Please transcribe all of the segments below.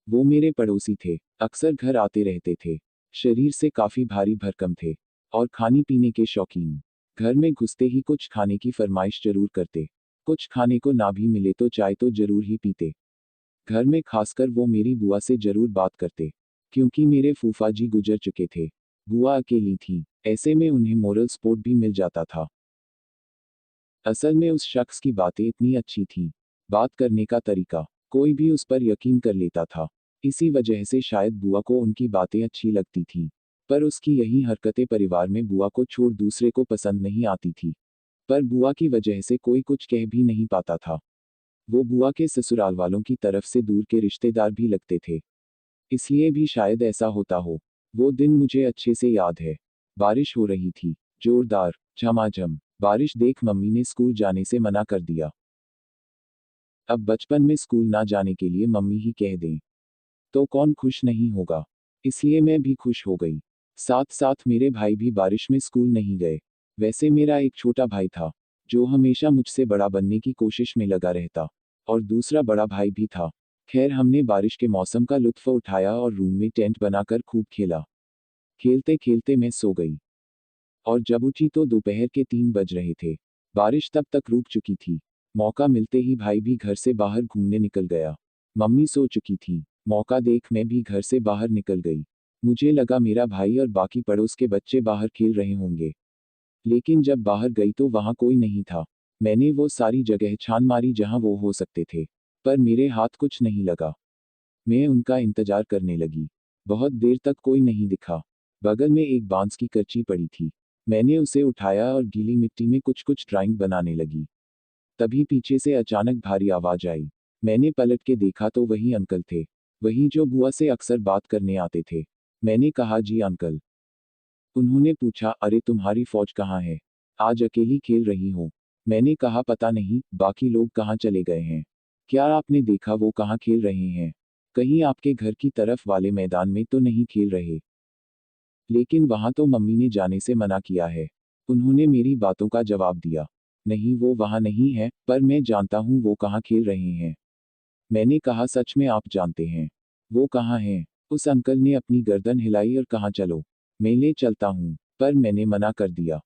वो मेरे पड़ोसी थे, अक्सर घर आते रहते थे। शरीर से काफी भारी भरकम थे और खाने पीने के शौकीन। घर में घुसते ही कुछ खाने की फरमाइश जरूर करते। कुछ खाने को ना भी मिले तो चाय तो जरूर ही पीते। घर में खासकर वो मेरी बुआ से जरूर बात करते, क्योंकि मेरे फूफा जी गुजर चुके थे। बुआ अकेली थी, ऐसे में उन्हें मोरल सपोर्ट भी मिल जाता था। असल में उस शख्स की बातें इतनी अच्छी थीं, बात करने का तरीका, कोई भी उस पर यकीन कर लेता था। इसी वजह से शायद बुआ को उनकी बातें अच्छी लगती थीं। पर उसकी यही हरकतें परिवार में बुआ को छोड़ दूसरे को पसंद नहीं आती थी। पर बुआ की वजह से कोई कुछ कह भी नहीं पाता था। वो बुआ के ससुराल वालों की तरफ से दूर के रिश्तेदार भी लगते थे। इसलिए भी शायद ऐसा होता हो। वो दिन मुझे अच्छे से याद है। बारिश हो रही थी, जोरदार, झमाझम। बारिश देख मम्मी ने स्कूल जाने से मना कर दिया। अब बचपन में स्कूल ना जाने के लिए मम्मी ही कह दें तो कौन खुश नहीं होगा। इसलिए मैं भी खुश हो गई। साथ साथ मेरे भाई भी बारिश में स्कूल नहीं गए। वैसे मेरा एक छोटा भाई था, जो हमेशा मुझसे बड़ा बनने की कोशिश में लगा रहता। और दूसरा बड़ा भाई भी था। खैर हमने बारिश के मौसम का लुत्फ उठाया और रूम में टेंट बनाकर खूब खेला। खेलते खेलते मैं सो गई और जब उठी तो दोपहर के 3 बज रहे थे। बारिश तब तक रुक चुकी थी। मौका मिलते ही भाई भी घर से बाहर घूमने निकल गया। मम्मी सो चुकी थी। मौका देख मैं भी घर से बाहर निकल गई। मुझे लगा मेरा भाई और बाकी पड़ोस के बच्चे बाहर खेल रहे होंगे। लेकिन जब बाहर गई तो वहां कोई नहीं था। मैंने वो सारी जगह छान मारी जहां वो हो सकते थे, पर मेरे हाथ कुछ नहीं लगा। मैं उनका इंतजार करने लगी। बहुत देर तक कोई नहीं दिखा। बगल में एक बांस की करची पड़ी थी। मैंने उसे उठाया और गीली मिट्टी में कुछ कुछ ड्राइंग बनाने लगी। तभी पीछे से अचानक भारी आवाज आई। मैंने पलट के देखा तो वही अंकल थे। वही जो बुआ से अक्सर बात करने आते थे। मैंने कहा जी अंकल। उन्होंने पूछा अरे तुम्हारी फौज कहाँ है? आज अकेली खेल रही हो? मैंने कहा पता नहीं, बाकी लोग कहाँ चले गए हैं। क्या आपने देखा वो कहाँ खेल रहे हैं? कहीं आपके घर की तरफ वाले मैदान में तो नहीं खेल रहे? लेकिन वहां तो मम्मी ने जाने से मना किया है। उन्होंने मेरी बातों का जवाब दिया। नहीं वो वहां नहीं है, पर मैं जानता हूँ वो कहाँ खेल रहे हैं। मैंने कहा सच में आप जानते हैं? वो कहाँ हैं? उस अंकल ने अपनी गर्दन हिलाई और कहा चलो, मैं ले चलता हूँ। पर मैंने मना कर दिया।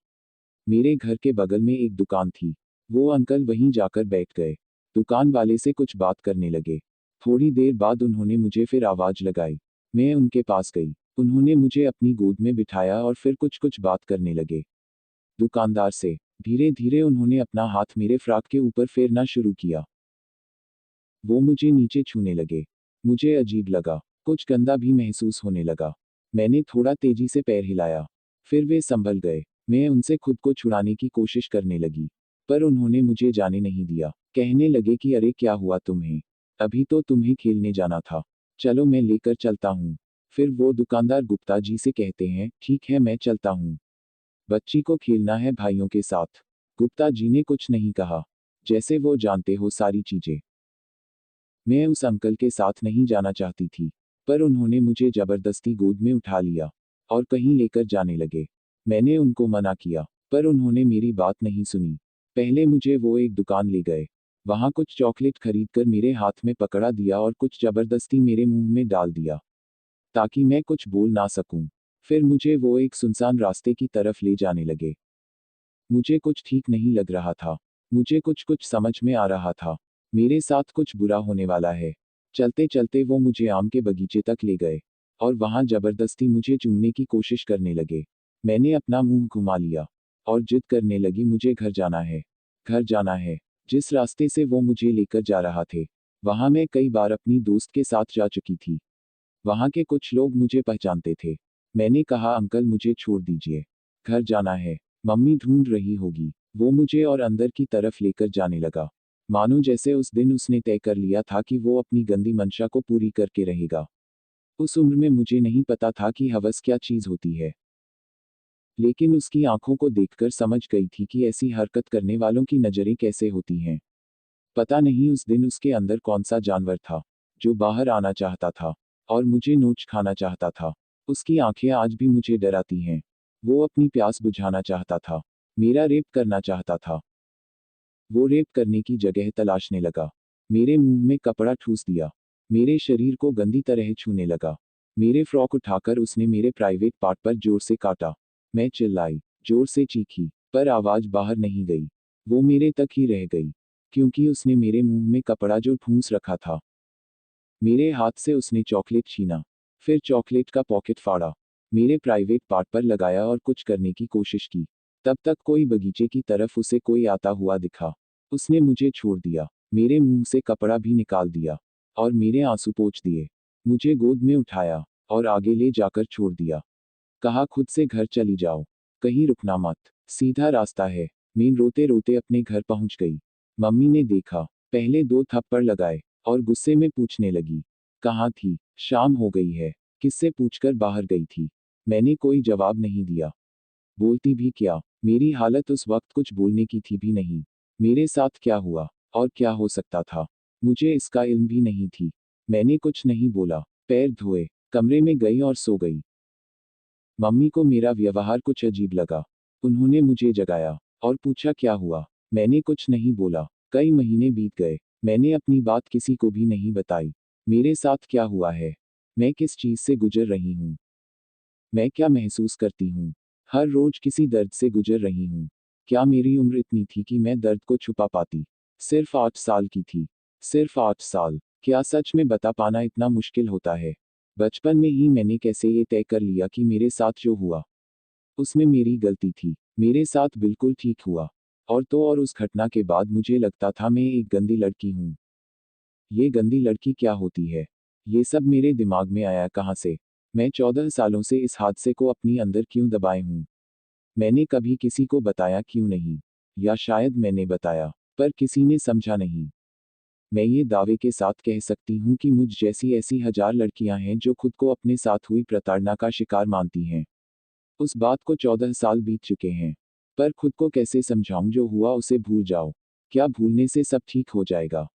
मेरे घर के बगल में एक दुकान थी। वो अंकल वहीं जाकर बैठ गए। दुकान वाले से कुछ बात करने लगे। थोड़ी देर बाद उन्होंने मुझे फिर आवाज लगाई। मैं उनके पास गई। उन्होंने मुझे अपनी गोद में बिठाया और फिर कुछ कुछ बात करने लगे दुकानदार से। धीरे धीरे उन्होंने अपना हाथ मेरे फ्रॉक के ऊपर फेरना शुरू किया। वो मुझे नीचे छूने लगे। मुझे अजीब लगा, कुछ गंदा भी महसूस होने लगा। मैंने थोड़ा तेजी से पैर हिलाया। फिर वे संभल गए। मैं उनसे खुद को छुड़ाने की कोशिश करने लगी, पर उन्होंने मुझे जाने नहीं दिया। कहने लगे कि अरे क्या हुआ तुम्हें? अभी तो तुम्हें खेलने जाना था। चलो मैं लेकर चलता हूँ। फिर वो दुकानदार गुप्ता जी से कहते हैं ठीक है मैं चलता हूँ। बच्ची को खेलना है भाइयों के साथ। गुप्ता जी ने कुछ नहीं कहा, जैसे वो जानते हो सारी चीजें। मैं उस अंकल के साथ नहीं जाना चाहती थी, पर उन्होंने मुझे जबरदस्ती गोद में उठा लिया और कहीं लेकर जाने लगे। मैंने उनको मना किया, पर उन्होंने मेरी बात नहीं सुनी। पहले मुझे वो एक दुकान ले गए। वहां कुछ चॉकलेट खरीदकर मेरे हाथ में पकड़ा दिया और कुछ जबरदस्ती मेरे मुंह में डाल दिया, ताकि मैं कुछ बोल ना सकूं। फिर मुझे वो एक सुनसान रास्ते की तरफ ले जाने लगे। मुझे कुछ ठीक नहीं लग रहा था। मुझे कुछ कुछ समझ में आ रहा था। मेरे साथ कुछ बुरा होने वाला है। चलते चलते वो मुझे आम के बगीचे तक ले गए और वहां जबरदस्ती मुझे चूमने की कोशिश करने लगे। मैंने अपना मुंह घुमा लिया और जिद करने लगी मुझे घर जाना है। घर जाना है। जिस रास्ते से वो मुझे लेकर जा रहा थे, वहां मैं कई बार अपनी दोस्त के साथ जा चुकी थी। वहां के कुछ लोग मुझे पहचानते थे। मैंने कहा अंकल मुझे छोड़ दीजिए। घर जाना है। मम्मी ढूंढ रही होगी। वो मुझे और अंदर की तरफ लेकर जाने लगा, मानो जैसे उस दिन उसने तय कर लिया था कि वो अपनी गंदी मंशा को पूरी करके रहेगा। उस उम्र में मुझे नहीं पता था कि हवस क्या चीज होती है, लेकिन उसकी आंखों को देखकर समझ गई थी कि ऐसी हरकत करने वालों की नजरें कैसे होती हैं। पता नहीं उस दिन उसके अंदर कौन सा जानवर था, जो बाहर आना चाहता था और मुझे नोच खाना चाहता था। उसकी आंखें आज भी मुझे डराती हैं। वो अपनी प्यास बुझाना चाहता था, मेरा रेप करना चाहता था। वो रेप करने की जगह तलाशने लगा। मेरे मुंह में कपड़ा ठूस दिया। मेरे शरीर को गंदी तरह छूने लगा। मेरे फ्रॉक उठाकर उसने मेरे प्राइवेट पार्ट पर जोर से काटा। मैं चिल्लाई, जोर से चीखी, पर आवाज बाहर नहीं गई। वो मेरे तक ही रह गई, क्योंकि उसने मेरे मुंह में कपड़ा जो ठूंस रखा था। मेरे हाथ से उसने चॉकलेट छीना, फिर चॉकलेट का पॉकेट फाड़ा, मेरे प्राइवेट पार्ट पर लगाया और कुछ करने की कोशिश की। तब तक कोई बगीचे की तरफ उसे कोई आता हुआ दिखा। उसने मुझे छोड़ दिया, मेरे मुंह से कपड़ा भी निकाल दिया और मेरे आंसू पोंछ दिए। मुझे गोद में उठाया और आगे ले जाकर छोड़ दिया। कहा, खुद से घर चली जाओ, कहीं रुकना मत, सीधा रास्ता है। मैं रोते रोते अपने घर पहुंच गई। मम्मी ने देखा, पहले 2 थप्पड़ लगाए और गुस्से में पूछने लगी, कहाँ थी? शाम हो गई है, किससे पूछकर बाहर गई थी? मैंने कोई जवाब नहीं दिया। बोलती भी क्या? मेरी हालत उस वक्त कुछ बोलने की थी भी नहीं। मेरे साथ क्या हुआ और क्या हो सकता था, मुझे इसका इल्म भी नहीं थी। मैंने कुछ नहीं बोला, पैर धोए, कमरे में गई और सो गई। मम्मी को मेरा व्यवहार कुछ अजीब लगा। उन्होंने मुझे जगाया और पूछा, क्या हुआ? मैंने कुछ नहीं बोला। कई महीने बीत गए, मैंने अपनी बात किसी को भी नहीं बताई। मेरे साथ क्या हुआ है? मैं किस चीज से गुजर रही हूँ? मैं क्या महसूस करती हूँ? हर रोज किसी दर्द से गुजर रही हूँ। क्या मेरी उम्र इतनी थी कि मैं दर्द को छुपा पाती? सिर्फ 8 साल की थी। सिर्फ 8 साल। क्या सच में बता पाना इतना मुश्किल होता है? बचपन में ही मैंने कैसे ये तय कर लिया कि मेरे साथ जो हुआ, उसमें मेरी गलती थी। मेरे साथ बिल्कुल ठीक हुआ। और तो और उस घटना के बाद मुझे लगता था मैं एक गंदी लड़की हूँ। ये गंदी लड़की क्या होती है? ये सब मेरे दिमाग में आया कहाँ से? मैं 14 सालों से इस हादसे को अपनी अंदर क्यों दबाए हूँ? मैंने कभी किसी को बताया क्यों नहीं? या शायद मैंने बताया, पर किसी ने समझा नहीं। मैं ये दावे के साथ कह सकती हूँ कि मुझ जैसी ऐसी हजार लड़कियां हैं जो खुद को अपने साथ हुई प्रताड़ना का शिकार मानती हैं। उस बात को 14 साल बीत चुके हैं। पर खुद को कैसे समझाऊं जो हुआ उसे भूल जाओ। क्या भूलने से सब ठीक हो जाएगा?